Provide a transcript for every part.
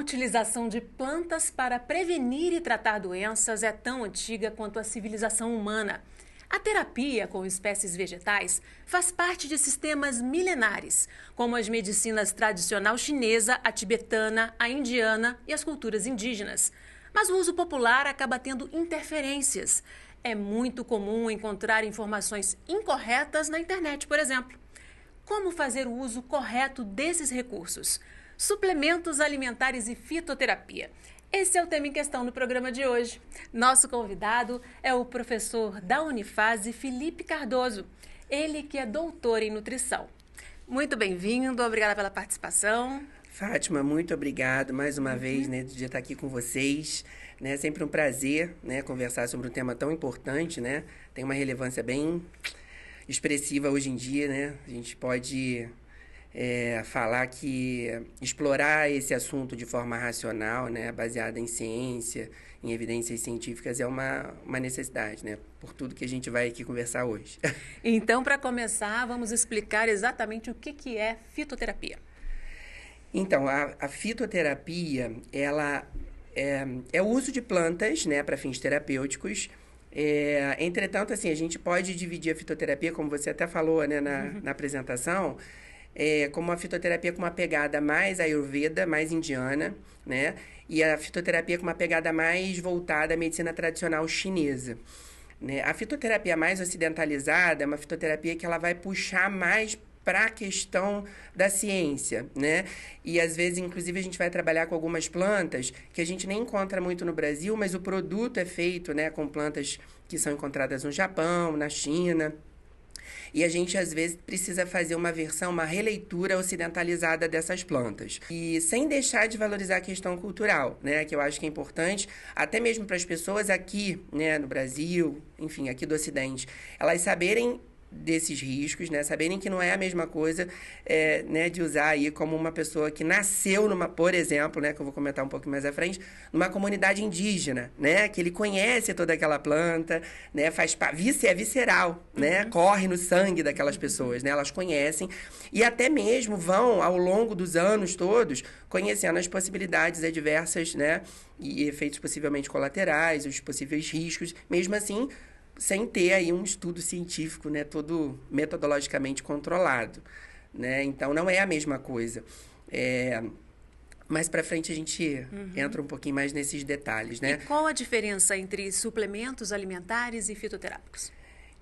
utilização de plantas para prevenir e tratar doenças é tão antiga quanto a civilização humana. A terapia com espécies vegetais faz parte de sistemas milenares, como as medicinas tradicional chinesa, a tibetana, a indiana e as culturas indígenas. Mas o uso popular acaba tendo interferências. É muito comum encontrar informações incorretas na internet, por exemplo. Como fazer o uso correto desses recursos? Suplementos alimentares e fitoterapia. Esse é o tema em questão no programa de hoje. Nosso convidado é o professor da Unifase, Felipe Cardoso. Ele que é doutor em nutrição. Muito bem-vindo, obrigada pela participação. Fátima, muito obrigado mais uma vez, de estar aqui com vocês. É sempre um prazer, conversar sobre um tema tão importante, Tem uma relevância bem expressiva hoje em dia, A gente pode falar que explorar esse assunto de forma racional, baseada em ciência, em evidências científicas, é uma necessidade, por tudo que a gente vai aqui conversar hoje. Então, para começar, vamos explicar exatamente o que é fitoterapia. Então, a fitoterapia, ela é o uso de plantas, para fins terapêuticos. Entretanto, assim, a gente pode dividir a fitoterapia, como você até falou, na apresentação, como uma fitoterapia com uma pegada mais ayurveda, mais indiana, e a fitoterapia com uma pegada mais voltada à medicina tradicional chinesa. A fitoterapia mais ocidentalizada é uma fitoterapia que ela vai puxar mais para a questão da ciência, E, às vezes, inclusive, a gente vai trabalhar com algumas plantas que a gente nem encontra muito no Brasil, mas o produto é feito, com plantas que são encontradas no Japão, na China. E a gente, às vezes, precisa fazer uma versão, uma releitura ocidentalizada dessas plantas. E sem deixar de valorizar a questão cultural, que eu acho que é importante, até mesmo para as pessoas aqui, no Brasil, enfim, aqui do Ocidente, elas saberem desses riscos, saberem que não é a mesma coisa, de usar aí como uma pessoa que nasceu por exemplo, que eu vou comentar um pouco mais à frente, numa comunidade indígena, que ele conhece toda aquela planta, é visceral, corre no sangue daquelas pessoas, elas conhecem e até mesmo vão, ao longo dos anos todos, conhecendo as possibilidades adversas, e efeitos possivelmente colaterais, os possíveis riscos, mesmo assim, sem ter aí um estudo científico, todo metodologicamente controlado, Então, não é a mesma coisa. Mais para frente a gente entra um pouquinho mais nesses detalhes, E qual a diferença entre suplementos alimentares e fitoterápicos?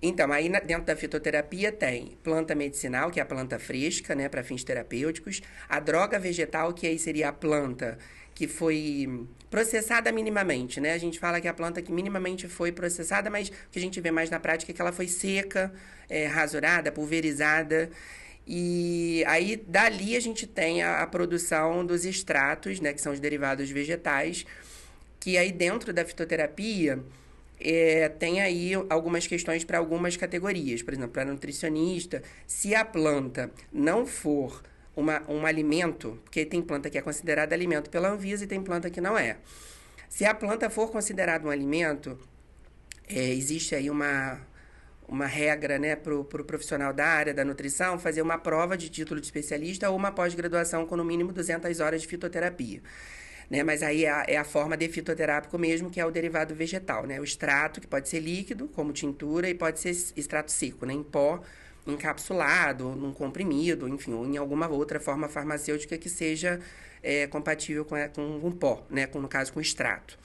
Então, aí dentro da fitoterapia tem planta medicinal, que é a planta fresca, para fins terapêuticos. A droga vegetal, que aí seria a planta que foi processada minimamente, A gente fala que é a planta que minimamente foi processada, mas o que a gente vê mais na prática é que ela foi seca, rasurada, pulverizada. E aí, dali, a gente tem a produção dos extratos, que são os derivados vegetais, que aí dentro da fitoterapia tem aí algumas questões para algumas categorias. Por exemplo, para nutricionista, se a planta não for um alimento, porque tem planta que é considerada alimento pela Anvisa e tem planta que não é. Se a planta for considerada um alimento, existe aí uma regra, para o profissional da área da nutrição fazer uma prova de título de especialista ou uma pós-graduação com no mínimo 200 horas de fitoterapia. Mas aí é a forma de fitoterápico mesmo, que é o derivado vegetal, O extrato, que pode ser líquido, como tintura, e pode ser extrato seco, em pó, encapsulado, num comprimido, enfim, ou em alguma outra forma farmacêutica que seja compatível com pó, no caso com extrato.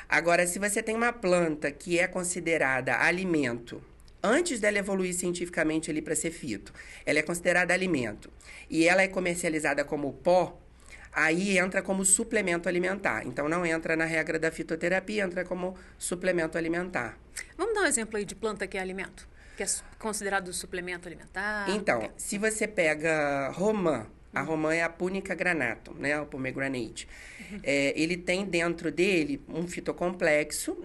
Agora, se você tem uma planta que é considerada alimento, antes dela evoluir cientificamente ali para ser fito, ela é considerada alimento e ela é comercializada como pó, aí entra como suplemento alimentar. Então, não entra na regra da fitoterapia, entra como suplemento alimentar. Vamos dar um exemplo aí de planta que é alimento? Que é considerado suplemento alimentar? Então, se você pega romã, a romã é a Punica granatum, o pomegranate. Ele tem dentro dele um fitocomplexo,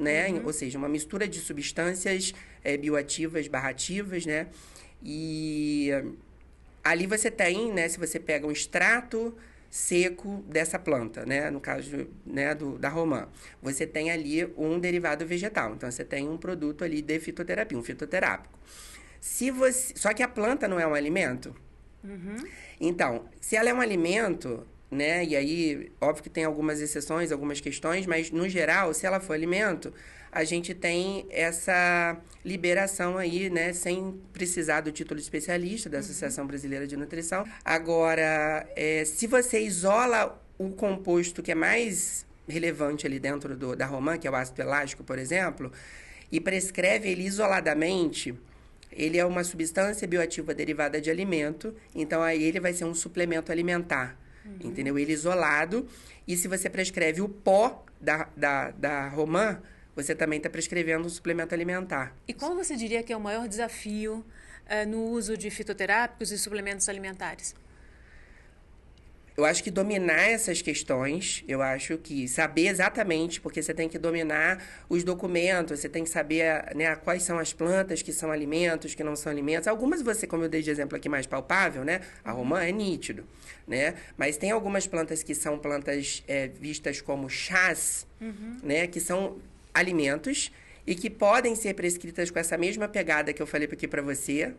ou seja, uma mistura de substâncias bioativas, barrativas, E ali você tem, se você pega um extrato seco dessa planta, No caso, da romã, você tem ali um derivado vegetal. Então, você tem um produto ali de fitoterapia, um fitoterápico. Só que a planta não é um alimento. Então, se ela é um alimento, né? E aí, óbvio que tem algumas exceções, algumas questões, mas no geral, se ela for alimento, a gente tem essa liberação aí, né? Sem precisar do título de especialista da Associação Brasileira de Nutrição. Agora, se você isola o composto que é mais relevante ali dentro da romã, que é o ácido pelágico, por exemplo, e prescreve ele isoladamente, ele é uma substância bioativa derivada de alimento, então aí ele vai ser um suplemento alimentar, entendeu? Ele isolado, e se você prescreve o pó da romã, você também está prescrevendo um suplemento alimentar. E qual você diria que é o maior desafio no uso de fitoterápicos e suplementos alimentares? Eu acho que dominar essas questões, eu acho que saber exatamente, porque você tem que dominar os documentos, você tem que saber, né, quais são as plantas que são alimentos, que não são alimentos. Algumas você, como eu dei de exemplo aqui, mais palpável, né? A romã é nítido, né? Mas tem algumas plantas que são plantas vistas como chás, né? Que são alimentos e que podem ser prescritas com essa mesma pegada que eu falei aqui para você.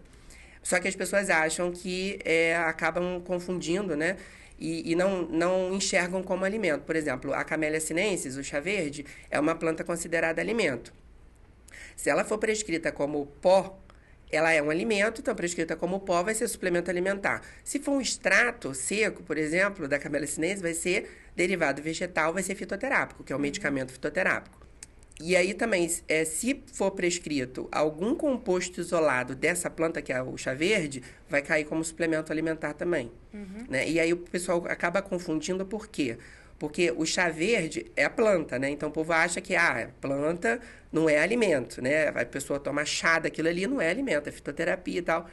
Só que as pessoas acham que acabam confundindo, né? E não enxergam como alimento. Por exemplo, a Camellia sinensis, o chá verde, é uma planta considerada alimento. Se ela for prescrita como pó, ela é um alimento, então prescrita como pó vai ser suplemento alimentar. Se for um extrato seco, por exemplo, da Camellia sinensis, vai ser derivado vegetal, vai ser fitoterápico, que é um medicamento fitoterápico. E aí também, se for prescrito algum composto isolado dessa planta, que é o chá verde, vai cair como suplemento alimentar também. Né? E aí o pessoal acaba confundindo por quê? Porque o chá verde é a planta, né? Então o povo acha que planta não é alimento, né? A pessoa toma chá daquilo ali, não é alimento, é fitoterapia e tal.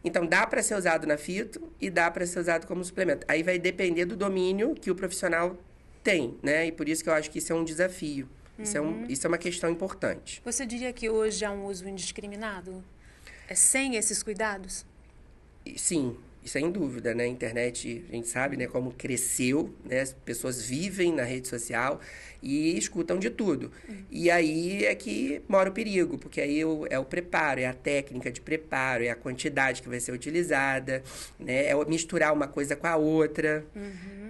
Então dá para ser usado na fito e dá para ser usado como suplemento. Aí vai depender do domínio que o profissional tem, né? E por isso que eu acho que isso é um desafio. Isso é uma questão importante. Você diria que hoje há um uso indiscriminado? Sem esses cuidados? Sim, sem dúvida, né? A internet, a gente sabe, né, como cresceu, né? As pessoas vivem na rede social e escutam de tudo. E aí é que mora o perigo, porque aí é o preparo, é a técnica de preparo, é a quantidade que vai ser utilizada, né? É misturar uma coisa com a outra,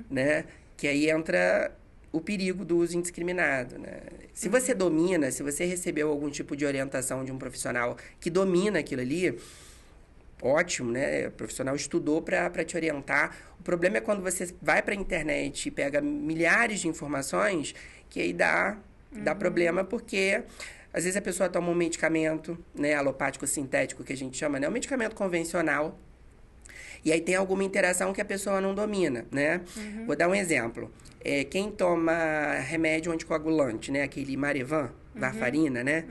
né? Que aí entra o perigo do uso indiscriminado, né? Se você domina, se você recebeu algum tipo de orientação de um profissional que domina aquilo ali, ótimo, né? O profissional estudou para te orientar. O problema é quando você vai para a internet e pega milhares de informações, que aí dá problema, porque às vezes a pessoa toma um medicamento, né, alopático sintético, que a gente chama, né? Um medicamento convencional, e aí tem alguma interação que a pessoa não domina, né? Vou dar um exemplo. Quem toma remédio anticoagulante, né? Aquele Marevan, varfarina, né?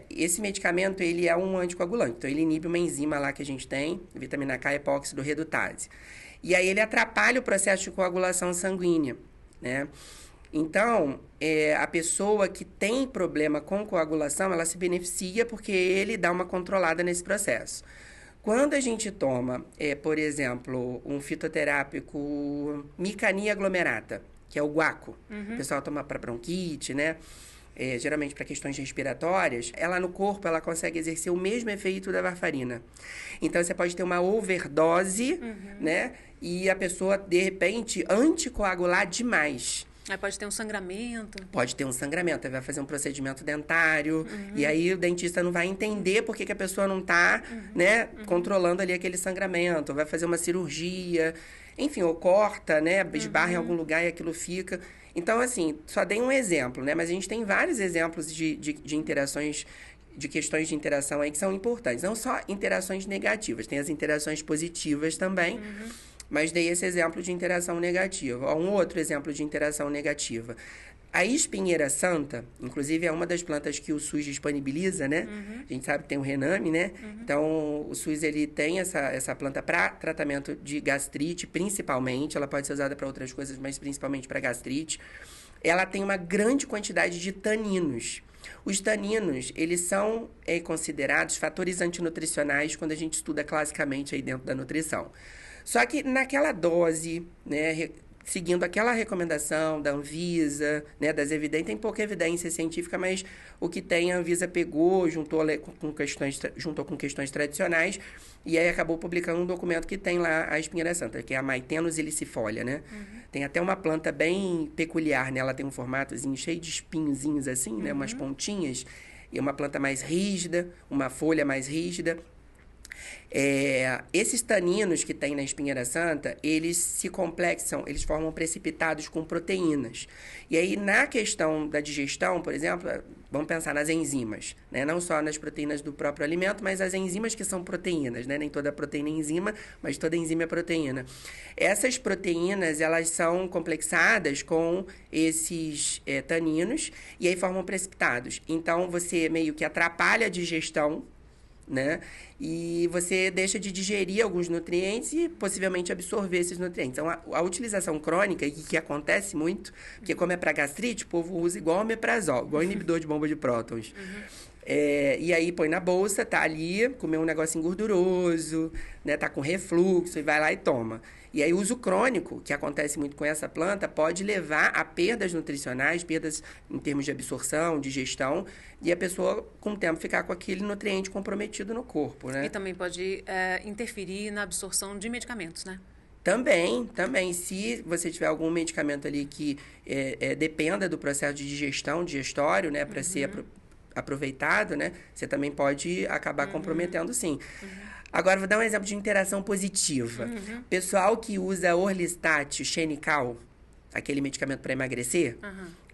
Esse medicamento, ele é um anticoagulante. Então, ele inibe uma enzima lá que a gente tem, vitamina K epóxido redutase. E aí, ele atrapalha o processo de coagulação sanguínea, né? Então, a pessoa que tem problema com coagulação, ela se beneficia porque ele dá uma controlada nesse processo. Quando a gente toma, por exemplo, um fitoterápico Micania aglomerata, que é o guaco, o pessoal toma para bronquite, né? Geralmente para questões respiratórias, ela no corpo ela consegue exercer o mesmo efeito da varfarina. Então, você pode ter uma overdose, né? E a pessoa, de repente, anticoagular demais. Aí pode ter um sangramento. Pode ter um sangramento, aí vai fazer um procedimento dentário, e aí o dentista não vai entender por que a pessoa não está, né, controlando ali aquele sangramento, vai fazer uma cirurgia, enfim, ou corta, né, esbarra em algum lugar e aquilo fica. Então, assim, só dei um exemplo, né, mas a gente tem vários exemplos de interações, de questões de interação aí que são importantes. Não só interações negativas, tem as interações positivas também, mas dei esse exemplo de interação negativa. Um outro exemplo de interação negativa. A espinheira santa, inclusive, é uma das plantas que o SUS disponibiliza, né? A gente sabe que tem o Rename, né? Então, o SUS, ele tem essa planta para tratamento de gastrite, principalmente. Ela pode ser usada para outras coisas, mas principalmente para gastrite. Ela tem uma grande quantidade de taninos. Os taninos, eles são considerados fatores antinutricionais quando a gente estuda classicamente aí dentro da nutrição. Só que naquela dose, né, seguindo aquela recomendação da Anvisa, né, das evidências. Tem pouca evidência científica, mas o que tem a Anvisa pegou, juntou com questões tradicionais, e aí acabou publicando um documento que tem lá a espinheira santa, que é a Maitenus ilicifolia, né? Tem até uma planta bem peculiar, né? Ela tem um formatozinho cheio de espinhozinhos assim, né? Umas pontinhas, e é uma planta mais rígida, uma folha mais rígida. Esses taninos que tem na espinheira santa, eles se complexam, eles formam precipitados com proteínas. E aí, na questão da digestão, por exemplo, vamos pensar nas enzimas, né? Não só nas proteínas do próprio alimento, mas as enzimas que são proteínas, né? Nem toda proteína é enzima, mas toda enzima é proteína. Essas proteínas, elas são complexadas com esses taninos e aí formam precipitados. Então, você meio que atrapalha a digestão, né? E você deixa de digerir alguns nutrientes e possivelmente absorver esses nutrientes. Então, a utilização crônica, que acontece muito, porque como é para gastrite, o povo usa igual omeprazol, igual inibidor de bomba de prótons. E aí põe na bolsa, tá ali, comeu um negocinho gorduroso, né? Tá com refluxo e vai lá e toma. E aí o uso crônico, que acontece muito com essa planta, pode levar a perdas nutricionais, perdas em termos de absorção, digestão, e a pessoa, com o tempo, ficar com aquele nutriente comprometido no corpo, né? E também pode interferir na absorção de medicamentos, né? Também. Se você tiver algum medicamento ali que dependa do processo de digestão, digestório, né, para ser aproveitado, né, você também pode acabar comprometendo, sim. Agora, vou dar um exemplo de interação positiva. Pessoal que usa Orlistat xenical, aquele medicamento para emagrecer,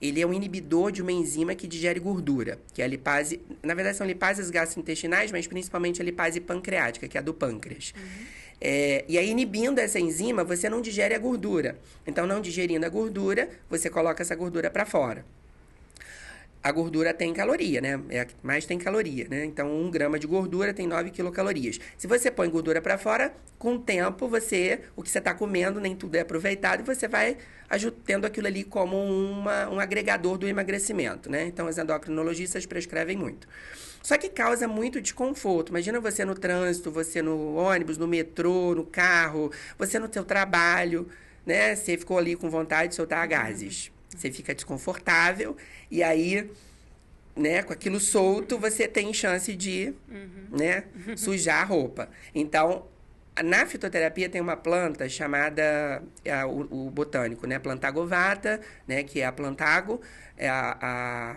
ele é um inibidor de uma enzima que digere gordura, que é a lipase. Na verdade, são lipases gastrointestinais, mas principalmente a lipase pancreática, que é a do pâncreas. E aí, inibindo essa enzima, você não digere a gordura. Então, não digerindo a gordura, você coloca essa gordura para fora. A gordura tem caloria, né? É a que mais tem caloria, né? Então, 1 grama de gordura tem 9 quilocalorias. Se você põe gordura para fora, com o tempo, o que você está comendo, nem tudo é aproveitado, e você vai tendo aquilo ali como um agregador do emagrecimento, né? Então, os endocrinologistas prescrevem muito. Só que causa muito desconforto. Imagina você no trânsito, você no ônibus, no metrô, no carro, você no seu trabalho, né? Você ficou ali com vontade de soltar gases. Você fica desconfortável e aí, né, com aquilo solto, você tem chance de, né, sujar a roupa. Então, na fitoterapia tem uma planta chamada, o botânico, né, Plantagovata, né, que é a Plantago, é a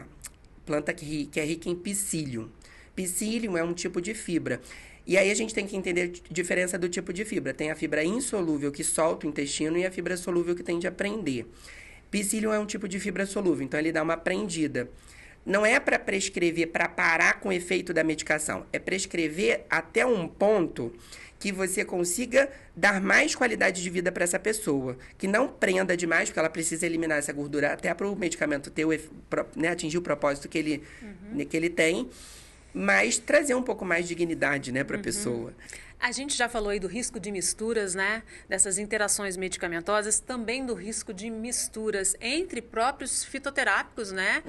planta que é rica em psyllium. Psyllium é um tipo de fibra. E aí a gente tem que entender a diferença do tipo de fibra. Tem a fibra insolúvel que solta o intestino e a fibra solúvel que tende a prender. Psyllium é um tipo de fibra solúvel, então ele dá uma prendida. Não é para prescrever, para parar com o efeito da medicação. É prescrever até um ponto que você consiga dar mais qualidade de vida para essa pessoa. Que não prenda demais, porque ela precisa eliminar essa gordura até para o medicamento ter né, atingir o propósito que ele tem, mas trazer um pouco mais de dignidade, né, para a pessoa. A gente já falou aí do risco de misturas, né? Dessas interações medicamentosas, também do risco de misturas entre próprios fitoterápicos, né?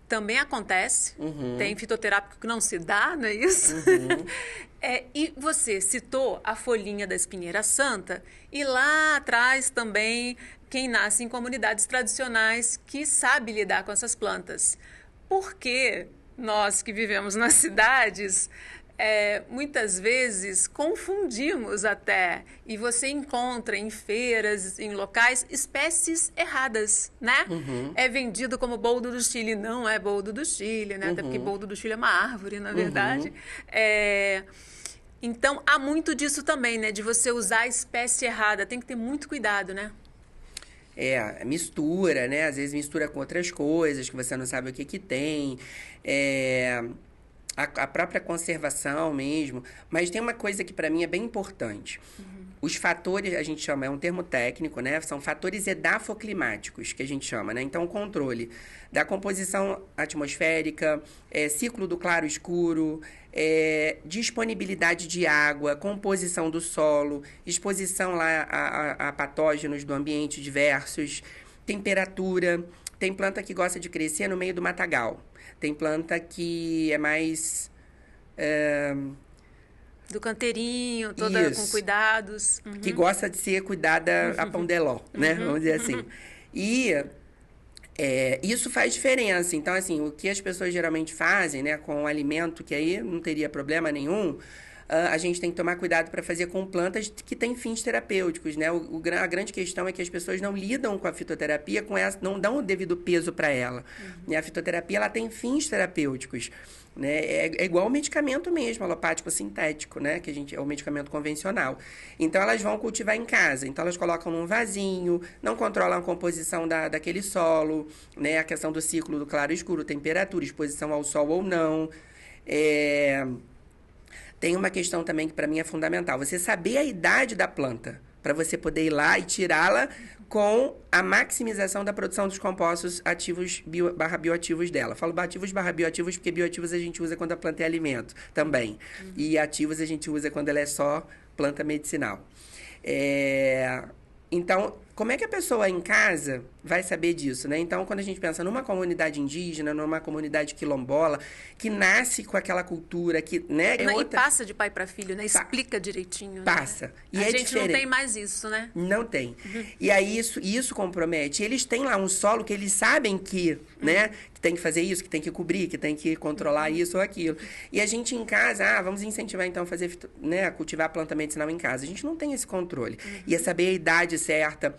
Também acontece. Tem fitoterápico que não se dá, não é isso? E você citou a folhinha da espinheira santa e lá atrás também quem nasce em comunidades tradicionais que sabe lidar com essas plantas. Por que nós que vivemos nas cidades muitas vezes confundimos até, e você encontra em feiras, em locais, espécies erradas, né? É vendido como boldo do Chile, não é boldo do Chile, né? Até porque boldo do Chile é uma árvore, na verdade. Então, há muito disso também, né? De você usar a espécie errada, tem que ter muito cuidado, né? Mistura, né? Às vezes mistura com outras coisas que você não sabe o que tem. A própria conservação mesmo. Mas tem uma coisa que para mim é bem importante. Os fatores, a gente chama, é um termo técnico, né? São fatores edafoclimáticos, que a gente chama, né? Então, o controle da composição atmosférica, ciclo do claro-escuro, disponibilidade de água, composição do solo, exposição lá a patógenos do ambiente diversos, temperatura. Tem planta que gosta de crescer no meio do matagal. Tem planta que é mais Do canteirinho, toda Isso. com cuidados. Que gosta de ser cuidada a pão de ló, né? Vamos dizer assim. E isso faz diferença. Então, assim, o que as pessoas geralmente fazem, né, com o alimento, que aí não teria problema nenhum, a gente tem que tomar cuidado para fazer com plantas que têm fins terapêuticos, né? A grande questão é que as pessoas não lidam com a fitoterapia, não dão o devido peso para ela. E a fitoterapia, ela tem fins terapêuticos, né? É igual o medicamento mesmo, alopático sintético, né? Que é o medicamento convencional. Então, elas vão cultivar em casa. Então, elas colocam num vasinho, não controlam a composição daquele solo, né? A questão do ciclo do claro e escuro, temperatura, exposição ao sol ou não. Tem uma questão também que para mim é fundamental. Você saber a idade da planta, para você poder ir lá e tirá-la com a maximização da produção dos compostos ativos bioativos dela. Falo ativos bioativos porque bioativos a gente usa quando a planta é alimento também. E ativos a gente usa quando ela é só planta medicinal. Então, como é que a pessoa em casa vai saber disso, né? Então, quando a gente pensa numa comunidade indígena, numa comunidade quilombola, que nasce com aquela cultura, que, né? E passa de pai para filho, né? Explica direitinho. Passa. Né? E a gente diferente. não tem mais isso, né? Não tem. E aí, isso compromete. Eles têm lá um solo que eles sabem que, né? Que tem que fazer isso, que tem que cobrir, que tem que controlar isso ou aquilo. E a gente em casa, vamos incentivar então a fazer, né? A cultivar a planta medicinal em casa. A gente não tem esse controle. E é saber a idade certa.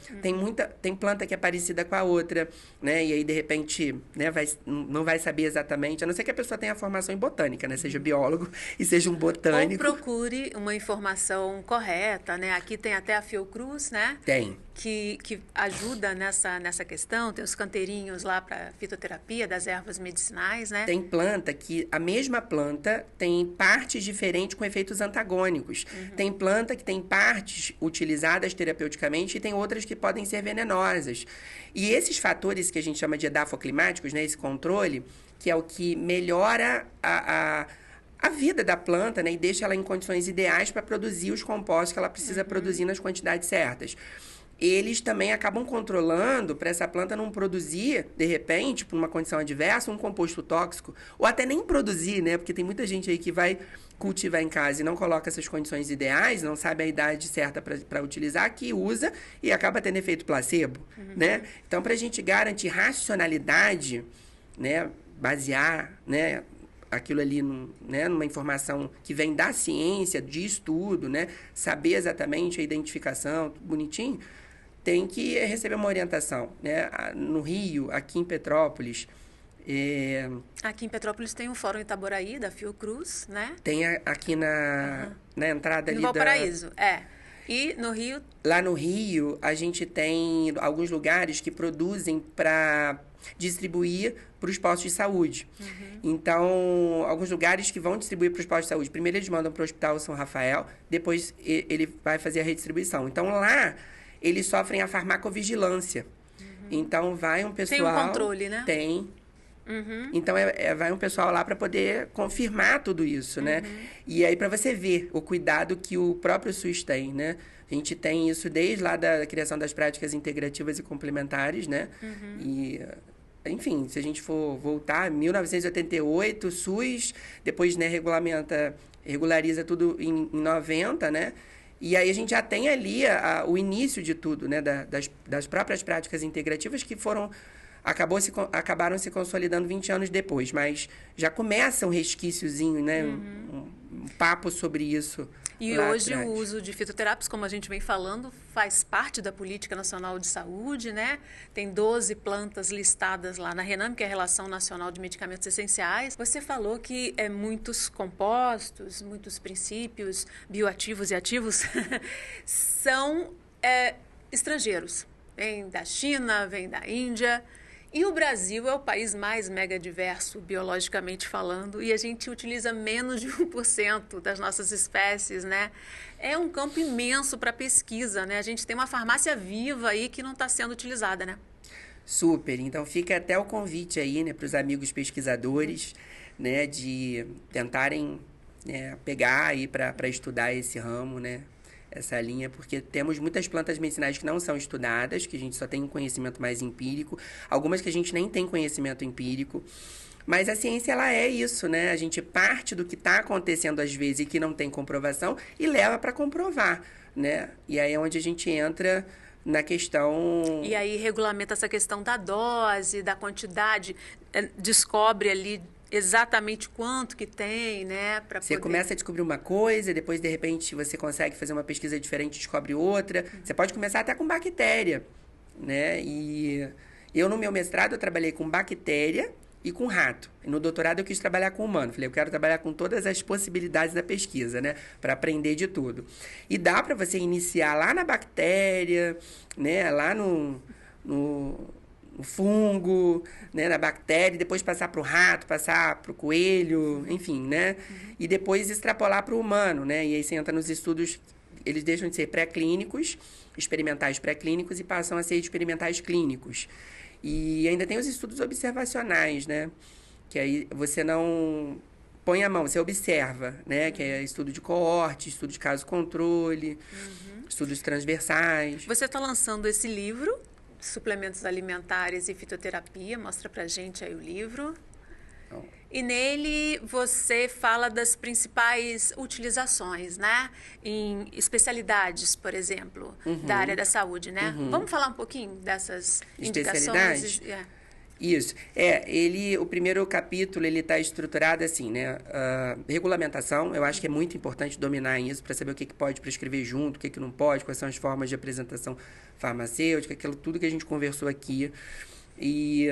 Tem planta que é parecida com a outra, né? E aí, de repente, né, não vai saber exatamente, a não ser que a pessoa tenha formação em botânica, né? Seja biólogo e seja um botânico. Ou procure uma informação correta, né? Aqui tem até a Fiocruz, né? Tem. Que ajuda nessa questão. Tem os canteirinhos lá para fitoterapia das ervas medicinais, né? Tem planta que a mesma planta tem partes diferentes com efeitos antagônicos. Tem planta que tem partes utilizadas terapeuticamente e tem outras que podem ser venenosas. E esses fatores que a gente chama de edafoclimáticos, né? Esse controle, que é o que melhora a vida da planta, né? E deixa ela em condições ideais para produzir os compostos que ela precisa produzir nas quantidades certas. Eles também acabam controlando para essa planta não produzir, de repente, por uma condição adversa, um composto tóxico. Ou até nem produzir, né? Porque tem muita gente aí que vai cultivar em casa e não coloca essas condições ideais, não sabe a idade certa para utilizar, que usa e acaba tendo efeito placebo, né? Então, para a gente garantir racionalidade, né? Basear, né? Aquilo ali, né, numa informação que vem da ciência, de estudo, né? Saber exatamente a identificação, tudo bonitinho, tem que receber uma orientação, né? No Rio, aqui em Petrópolis... Aqui em Petrópolis tem o Fórum Itaboraí, da Fiocruz, né? Tem aqui na entrada ali no Valparaíso, E no Rio? Lá no Rio, a gente tem alguns lugares que produzem para distribuir para os postos de saúde. Então, alguns lugares que vão distribuir para os postos de saúde. Primeiro eles mandam para o Hospital São Rafael, depois ele vai fazer a redistribuição. Então, lá, eles sofrem a farmacovigilância. Então, vai um pessoal... Tem um controle, né? Tem. Então, vai um pessoal lá para poder confirmar tudo isso, né? E aí, para você ver o cuidado que o próprio SUS tem, né? A gente tem isso desde lá da criação das práticas integrativas e complementares, né? E, enfim, se a gente for voltar, 1988, SUS, depois, né, regulariza tudo em 90, né? E aí a gente já tem ali o início de tudo, né? Das próprias práticas integrativas que acabaram se consolidando 20 anos depois, mas já começa um resquíciozinho, né? Um papo sobre isso. E hoje o uso de fitoterápicos, como a gente vem falando, faz parte da Política Nacional de Saúde, né? Tem 12 plantas listadas lá na RENAME, que é a Relação Nacional de Medicamentos Essenciais. Você falou que muitos compostos, muitos princípios bioativos e ativos são estrangeiros. Vem da China, vem da Índia. E o Brasil é o país mais megadiverso, biologicamente falando, e a gente utiliza menos de 1% das nossas espécies, né? É um campo imenso para pesquisa, né? A gente tem uma farmácia viva aí que não está sendo utilizada, né? Super. Então, fica até o convite aí, né, para os amigos pesquisadores, né, de tentarem pegar aí para estudar esse ramo, né? Essa linha, porque temos muitas plantas medicinais que não são estudadas, que a gente só tem um conhecimento mais empírico, algumas que a gente nem tem conhecimento empírico, Mas a ciência, ela é isso, né? A gente parte do que está acontecendo às vezes e que não tem comprovação e leva para comprovar, né? E aí é onde a gente entra na questão... E aí regulamenta essa questão da dose, da quantidade, descobre ali exatamente quanto que tem, né? Você começa a descobrir uma coisa, depois, de repente, você consegue fazer uma pesquisa diferente e descobre outra. Você pode começar até com bactéria, né? E eu, no meu mestrado, eu trabalhei com bactéria e com rato. E no doutorado eu quis trabalhar com humano. Falei, eu quero trabalhar com todas as possibilidades da pesquisa, né? Para aprender de tudo. E dá para você iniciar lá na bactéria, né? Lá no fungo, né? Na bactéria, e depois passar para o rato, passar para o coelho, enfim, né? E depois extrapolar para o humano, né? E aí você entra nos estudos, eles deixam de ser pré-clínicos, experimentais pré-clínicos e passam a ser experimentais clínicos. E ainda tem os estudos observacionais, né? Que aí você não põe a mão, você observa, né? Que é estudo de coorte, estudo de caso-controle, estudos transversais. Você está lançando esse livro, Suplementos Alimentares e Fitoterapia. Mostra pra gente aí o livro. E nele você fala das principais utilizações, né? Em especialidades, por exemplo, da área da saúde, né? Vamos falar um pouquinho dessas indicações? Isso. O primeiro capítulo, ele está estruturado assim, né? Regulamentação, eu acho que é muito importante dominar isso para saber o que pode prescrever junto, o que não pode, quais são as formas de apresentação farmacêutica, aquilo tudo que a gente conversou aqui. E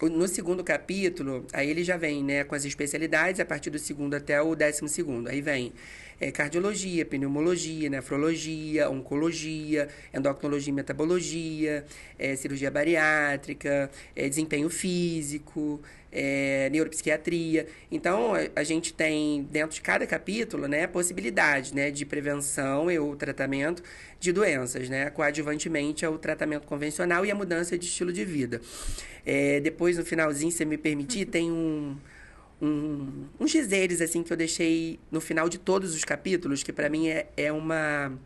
no segundo capítulo, aí ele já vem, né, com as especialidades, a partir do segundo até o 12º. Aí vem cardiologia, pneumologia, nefrologia, oncologia, endocrinologia e metabologia, cirurgia bariátrica, desempenho físico, neuropsiquiatria. Então, a gente tem, dentro de cada capítulo, né, possibilidades, né, de prevenção e o tratamento de doenças, né, coadjuvantemente ao tratamento convencional e a mudança de estilo de vida. Depois, no finalzinho, se você me permitir, tem uns dizeres, assim, que eu deixei no final de todos os capítulos, que para mim é uma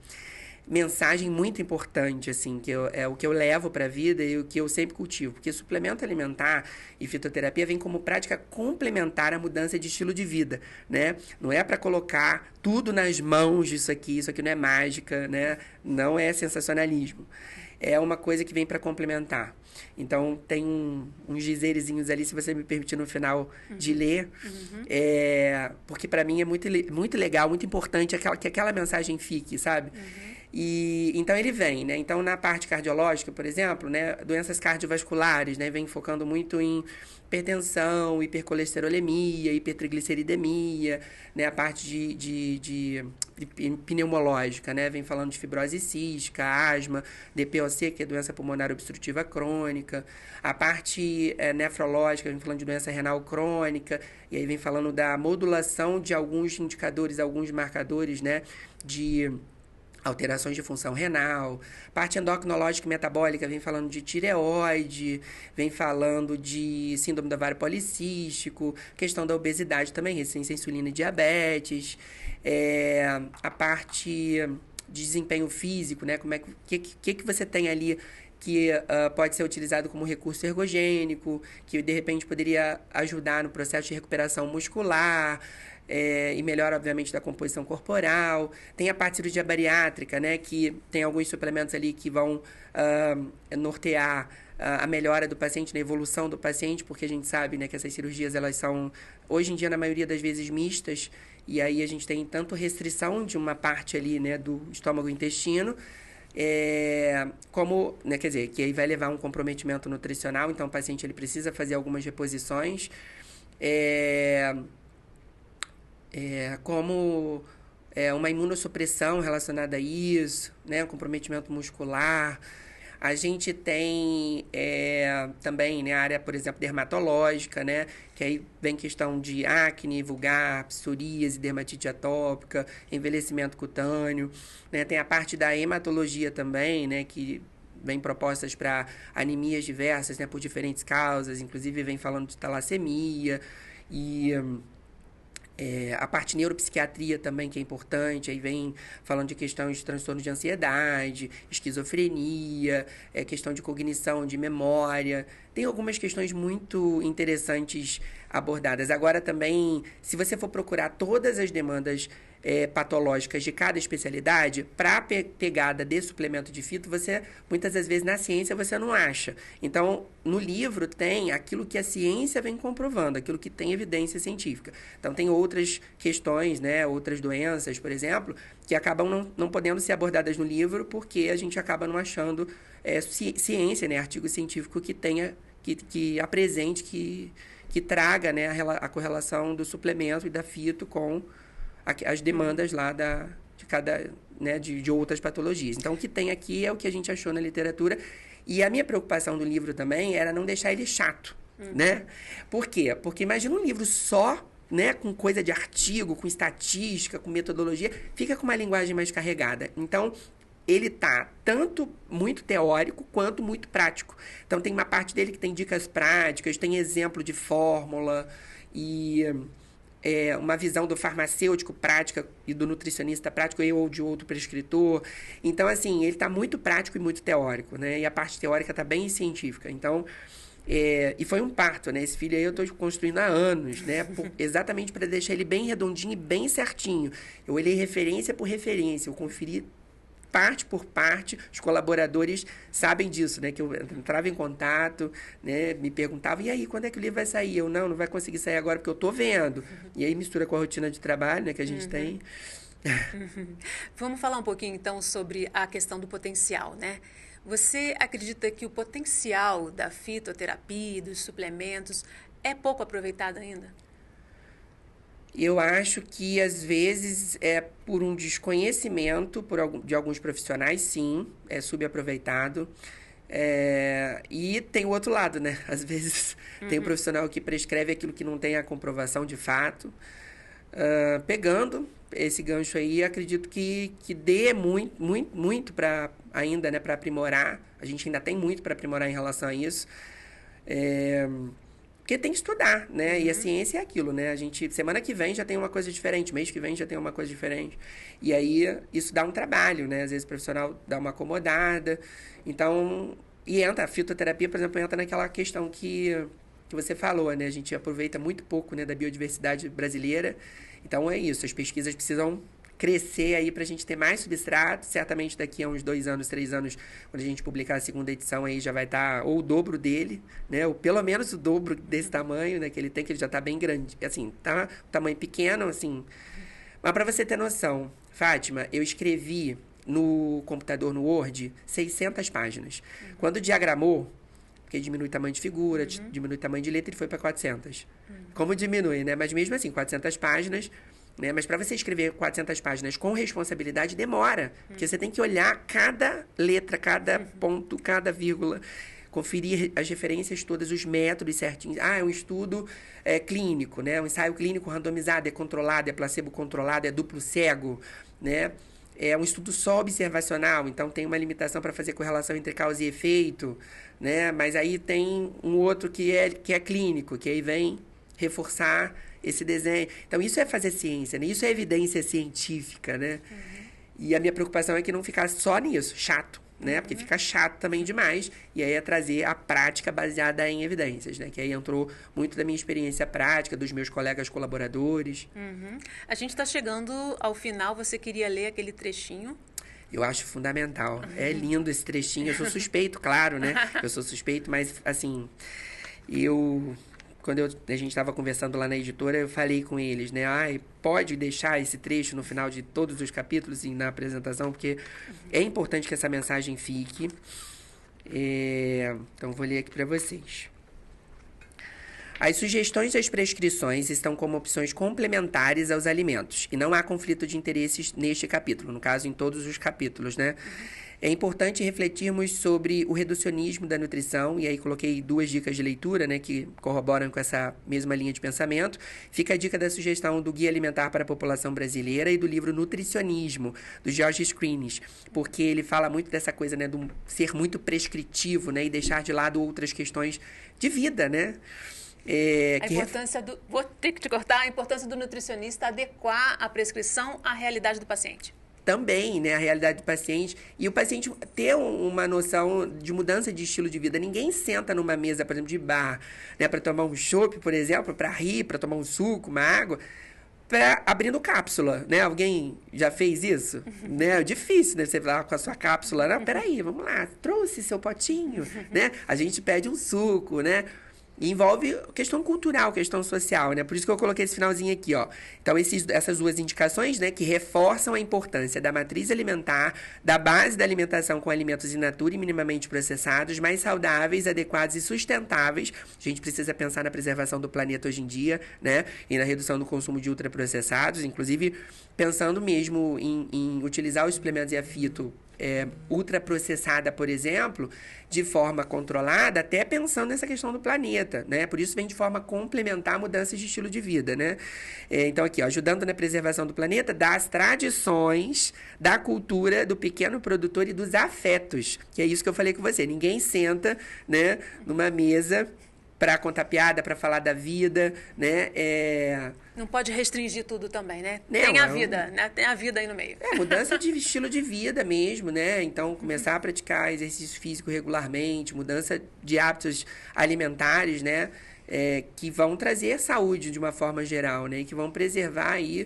mensagem muito importante, assim, que é o que eu levo para a vida e o que eu sempre cultivo. Porque suplemento alimentar e fitoterapia vem como prática complementar à mudança de estilo de vida, né? Não é para colocar tudo nas mãos disso aqui não é mágica, né? Não é sensacionalismo. É uma coisa que vem para complementar. Então, tem uns dizerezinhos ali, se você me permitir no final de ler, porque para mim é muito legal, muito importante que aquela mensagem fique, sabe? E então ele vem, né? Então, na parte cardiológica, por exemplo, né, doenças cardiovasculares, né, vem focando muito em hipertensão, hipercolesterolemia, hipertrigliceridemia, né, a parte de pneumológica, né, vem falando de fibrose cística, asma, DPOC, que é doença pulmonar obstrutiva crônica, a parte nefrológica, vem falando de doença renal crônica, e aí vem falando da modulação de alguns indicadores, alguns marcadores, né, de alterações de função renal, parte endocrinológica e metabólica vem falando de tireoide, vem falando de síndrome do ovário policístico, questão da obesidade também, resistência à insulina e diabetes, a parte de desempenho físico, né? Como que você tem ali que pode ser utilizado como recurso ergogênico, que de repente poderia ajudar no processo de recuperação muscular, e melhora, obviamente, da composição corporal. Tem a parte de cirurgia bariátrica, né, que tem alguns suplementos ali que vão nortear a melhora do paciente, na evolução do paciente, porque a gente sabe, né, que essas cirurgias, elas são, hoje em dia, na maioria das vezes, mistas, e aí a gente tem tanto restrição de uma parte ali, né, do estômago e intestino, como, né, quer dizer, que aí vai levar um comprometimento nutricional, então o paciente ele precisa fazer algumas reposições, como uma imunossupressão relacionada a isso, né, um comprometimento muscular. A gente tem também, né, a área, por exemplo, dermatológica, né, que aí vem questão de acne vulgar, psoríase, dermatite atópica, envelhecimento cutâneo, né, tem a parte da hematologia também, né, que vem propostas para anemias diversas, né, por diferentes causas, inclusive vem falando de talassemia A parte neuropsiquiatria também, que é importante, aí vem falando de questões de transtorno de ansiedade, esquizofrenia, questão de cognição, de memória. Tem algumas questões muito interessantes abordadas. Agora também, se você for procurar todas as demandas patológicas de cada especialidade, para a pegada de suplemento de fito, você, muitas das vezes, na ciência, você não acha. Então, no livro tem aquilo que a ciência vem comprovando, aquilo que tem evidência científica. Então, tem outras questões, né, outras doenças, por exemplo, que acabam não podendo ser abordadas no livro, porque a gente acaba não achando ciência, né, artigo científico que tenha, que apresente, que traga, né, a correlação do suplemento e da fito com as demandas lá de cada, né, de outras patologias. Então, o que tem aqui é o que a gente achou na literatura. E a minha preocupação do livro também era não deixar ele chato, né? Por quê? Porque imagina um livro só, né, com coisa de artigo, com estatística, com metodologia, fica com uma linguagem mais carregada. Então, ele tá tanto muito teórico quanto muito prático. Então, tem uma parte dele que tem dicas práticas, tem exemplo de fórmula e uma visão do farmacêutico prática e do nutricionista prático ou de outro prescritor. Então, assim, ele está muito prático e muito teórico, né? E a parte teórica está bem científica. Então, e foi um parto, né? Esse filho aí eu estou construindo há anos, né? Exatamente para deixar ele bem redondinho e bem certinho. Eu olhei referência por referência, eu conferi parte por parte. Os colaboradores sabem disso, né? Que eu entrava em contato, né? Me perguntavam, e aí, quando é que o livro vai sair? Eu, não vai conseguir sair agora porque eu estou vendo. E aí mistura com a rotina de trabalho, né? Que a gente tem. Vamos falar um pouquinho, então, sobre a questão do potencial, né? Você acredita que o potencial da fitoterapia, dos suplementos, é pouco aproveitado ainda? Eu acho que, às vezes, por um desconhecimento de alguns profissionais, sim, é subaproveitado. E tem o outro lado, né? Às vezes, tem um profissional que prescreve aquilo que não tem a comprovação de fato. Pegando esse gancho aí, acredito que dê muito para ainda, né, para aprimorar. A gente ainda tem muito para aprimorar em relação a isso. Porque tem que estudar, né? E a ciência é aquilo, né? A gente, semana que vem já tem uma coisa diferente, mês que vem já tem uma coisa diferente. E aí, isso dá um trabalho, né? Às vezes o profissional dá uma acomodada. Então, a fitoterapia, por exemplo, entra naquela questão que você falou, né? A gente aproveita muito pouco, né, da biodiversidade brasileira. Então, é isso. As pesquisas precisam crescer aí para a gente ter mais substrato. Certamente daqui a uns 2 anos, 3 anos, quando a gente publicar a segunda edição, aí já vai estar ou o dobro dele, né? Ou pelo menos o dobro desse tamanho, né? Que ele tem, que ele já está bem grande. Assim, tá um tamanho pequeno, assim. Mas para você ter noção, Fátima, eu escrevi no computador, no Word, 600 páginas. Quando diagramou, porque diminui o tamanho de figura, diminui o tamanho de letra, ele foi para 400. Como diminui, né? Mas mesmo assim, 400 páginas... Né? Mas para você escrever 400 páginas com responsabilidade, demora. Porque você tem que olhar cada letra, cada ponto, cada vírgula, conferir as referências todas, os métodos certinhos. É um estudo clínico, né? Um ensaio clínico randomizado, é controlado, é placebo controlado, é duplo cego, né? É um estudo só observacional, então tem uma limitação para fazer correlação entre causa e efeito, né? Mas aí tem um outro que é clínico, que aí vem reforçar esse desenho. Então, isso é fazer ciência, né? Isso é evidência científica, né? E a minha preocupação é que não ficar só nisso, chato, né? Porque fica chato também demais. E aí é trazer a prática baseada em evidências, né? Que aí entrou muito da minha experiência prática, dos meus colegas colaboradores. A gente está chegando ao final. Você queria ler aquele trechinho? Eu acho fundamental. É lindo esse trechinho. Eu sou suspeito, claro, né? Eu sou suspeito, mas, assim, quando a gente estava conversando lá na editora, eu falei com eles, né? Pode deixar esse trecho no final de todos os capítulos e na apresentação, porque é importante que essa mensagem fique. Então, vou ler aqui para vocês. As sugestões das prescrições estão como opções complementares aos alimentos, e não há conflito de interesses neste capítulo, no caso, em todos os capítulos, né? É importante refletirmos sobre o reducionismo da nutrição, e aí coloquei 2 dicas de leitura, né, que corroboram com essa mesma linha de pensamento. Fica a dica da sugestão do Guia Alimentar para a População Brasileira e do livro Nutricionismo, do George Screenes, porque ele fala muito dessa coisa, né, do ser muito prescritivo, né, e deixar de lado outras questões de vida, né? Vou ter que te cortar, a importância do nutricionista adequar a prescrição à realidade do paciente. Também, né, a realidade do paciente e o paciente ter uma noção de mudança de estilo de vida. Ninguém senta numa mesa, por exemplo, de bar, né, para tomar um chopp, por exemplo, para rir, para tomar um suco, uma água, abrindo cápsula, né? Alguém já fez isso? Né? É difícil, né? Você vai lá com a sua cápsula, não, peraí, vamos lá, trouxe seu potinho, né? A gente pede um suco, né? E envolve questão cultural, questão social, né? Por isso que eu coloquei esse finalzinho aqui, ó. Então, essas duas indicações, né, que reforçam a importância da matriz alimentar, da base da alimentação com alimentos in natura e minimamente processados, mais saudáveis, adequados e sustentáveis. A gente precisa pensar na preservação do planeta hoje em dia, né? E na redução do consumo de ultraprocessados, inclusive pensando mesmo em utilizar os suplementos e a fito ultraprocessada, por exemplo, de forma controlada, até pensando nessa questão do planeta, né? Por isso vem de forma complementar a mudanças de estilo de vida, né? Então aqui, ó, ajudando na preservação do planeta, das tradições, da cultura, do pequeno produtor e dos afetos, que é isso que eu falei com você. Ninguém senta, né, numa mesa para contar piada, para falar da vida, né? Não pode restringir tudo também, né? Não, tem a vida, né? Tem a vida aí no meio. Mudança de estilo de vida mesmo, né? Então, começar a praticar exercício físico regularmente, mudança de hábitos alimentares, né? Que vão trazer saúde de uma forma geral, né? E que vão preservar aí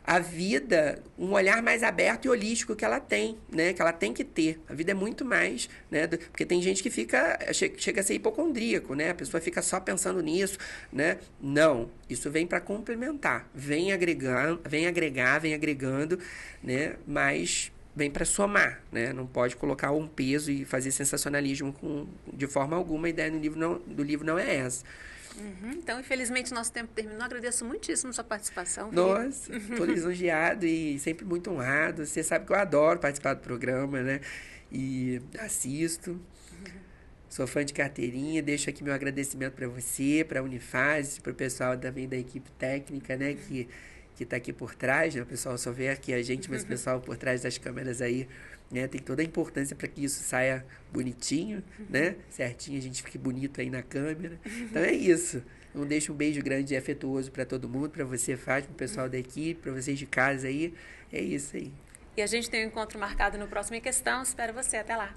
a vida, um olhar mais aberto e holístico que ela tem, né? Que ela tem que ter. A vida é muito mais, né? Porque tem gente que chega a ser hipocondríaco, né? A pessoa fica só pensando nisso, né? Não, isso vem para complementar, vem agregando, vem agregando, né? Mas vem para somar, né? Não pode colocar um peso e fazer sensacionalismo de forma alguma. A ideia do livro não é essa. Então, infelizmente, nosso tempo terminou. Agradeço muitíssimo a sua participação. Nossa, estou lisonjeado e sempre muito honrado. Você sabe que eu adoro participar do programa, né? E assisto. Sou fã de carteirinha. Deixo aqui meu agradecimento para você, para a Unifase, para o pessoal também da equipe técnica, né? Que está aqui por trás, né? O pessoal só vê aqui a gente, mas o pessoal por trás das câmeras aí, né? Tem toda a importância para que isso saia bonitinho, né? Certinho, a gente fique bonito aí na câmera. Então é isso. Então deixo um beijo grande e afetuoso para todo mundo, para você, Fátima, pro pessoal da equipe, para vocês de casa aí. É isso aí. E a gente tem um encontro marcado no próximo Em Questão. Espero você. Até lá.